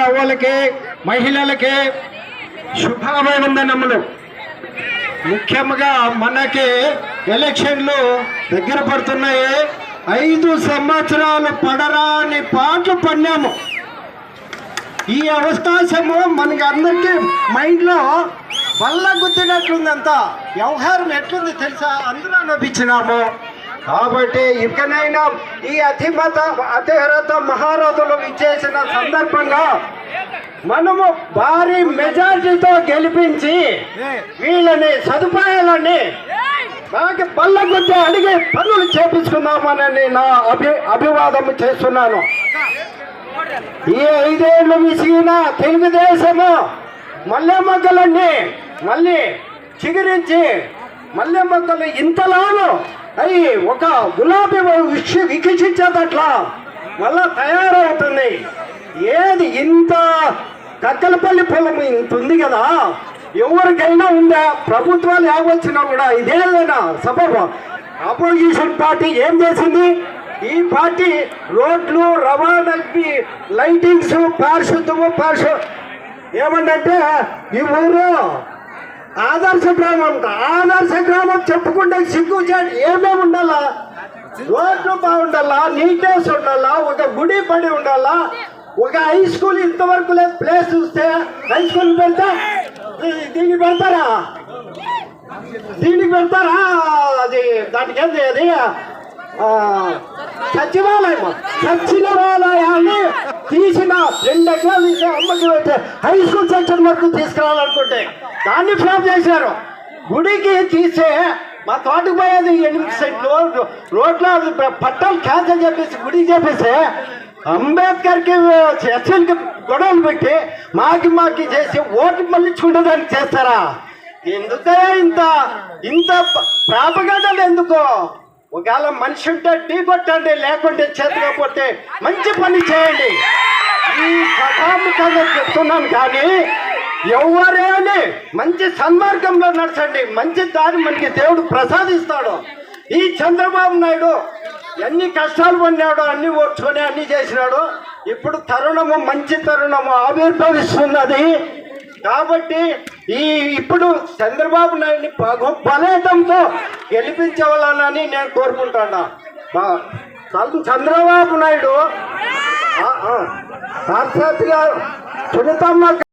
అవ్వలకి మహిళలకి శుభాభివందనములు. ముఖ్యంగా మనకి ఎలక్షన్లు దగ్గర పడుతున్నాయి. 5 సంవత్సరాలు పడరాని పాటలు పడినాము. ఈ అవకాశము మనకి అందరికీ మైండ్లో బల్ల గుద్దినట్లుంది. అంతా వ్యవహారం ఎట్లుంది తెలుసా, అందరూ అనిపించినాము. కాబట్టి ఇకనైనా ఈ అతిరథ మహారథులు ఇచ్చేసిన సందర్భంగా మనము భారీ మెజార్టీతో గెలిపించి వీళ్ళని సదుపాయాలని మనకి బల్ల గుద్ది అడిగి పనులు చేపించుకుందామని నా అభివాదం చేస్తున్నాను. ఈ 5 ఏళ్ళు విసిగిన తెలుగుదేశము మల్లె మొగ్గలన్నీ మళ్ళీ చిగురించి మల్లె మొగ్గలు ఇంతలాను అవి ఒక గులాబీ వికసించేటట్లా మళ్ళా తయారవుతుంది. ఏది ఇంత కక్కలపల్లి పొలం ఇంత ఉంది కదా, ఎవరికైనా ఉందా? ప్రభుత్వాలు ఏవచ్చినా కూడా ఇదేదైనా సబబు అపోజిషన్ పార్టీ ఏం చేసింది? ఈ పార్టీ రోడ్లు రవాణాకి లైటింగ్స్ పారిశుద్ధము ఏమంటే ఈ ఊరు ఆదర్శ గ్రామం. ఆదర్శ గ్రామం చెప్పుకుంటే సిగ్గు ఏమేమి ఉండాలా? రోడ్లు బాగుండాలా, నీట్నెస్ ఉండాలా, ఒక గుడి పడి ఉండాలా, ఒక హై స్కూల్ ఇంతవరకు లేదు. ప్లేస్ చూస్తే హై స్కూల్ పెడతా దీనికి పెడతారా అది దానికి ఏంది అది సచివాలయాన్ని తీసిన 2 ఎకరాలు తీసి అమ్మకి పెట్టే హై స్కూల్ సెక్షన్ వరకు తీసుకురావాలనుకుంటే దాన్ని ఫ్లాప్ చేశారు. గుడికి తీసే మా తోటకు పోయేది 8 సెంట్లు రోడ్లో పట్టాలు క్యాన్సల్ చెప్పేసి గుడికి చెప్పేసి అంబేద్కర్కి ఎస్ఎల్కి గొడవలు పెట్టి మాకి చేసి ఓటు మళ్ళించుకుంటేదానికి చేస్తారా? ఎందుకే ఇంత ప్రాపగండలు ఎందుకు? ఒకవేళ మనిషి ఉంటే టీ కొట్టండి, లేకుంటే చేతకపోతే మంచి పని చేయండి. ఈ సభాముఖంగా చెప్తున్నాను. కానీ ఎవరైనా మంచి సన్మార్గంలో నడచండి, మంచి దారి మనకి దేవుడు ప్రసాదిస్తాడు. ఈ చంద్రబాబు నాయుడు ఎన్ని కష్టాలు పడినాడు, అన్ని ఓడ్చుకొని అన్ని చేసినాడు. ఇప్పుడు తరుణము మంచి తరుణము ఆవిర్భవిస్తున్నది. కాబట్టి ఇప్పుడు చంద్రబాబు నాయుడిని బలేతంతో గెలిపించవాలని నేను కోరుకుంటాను. చంద్రబాబు నాయుడు సాక్షాత్గా సునీతమ్మ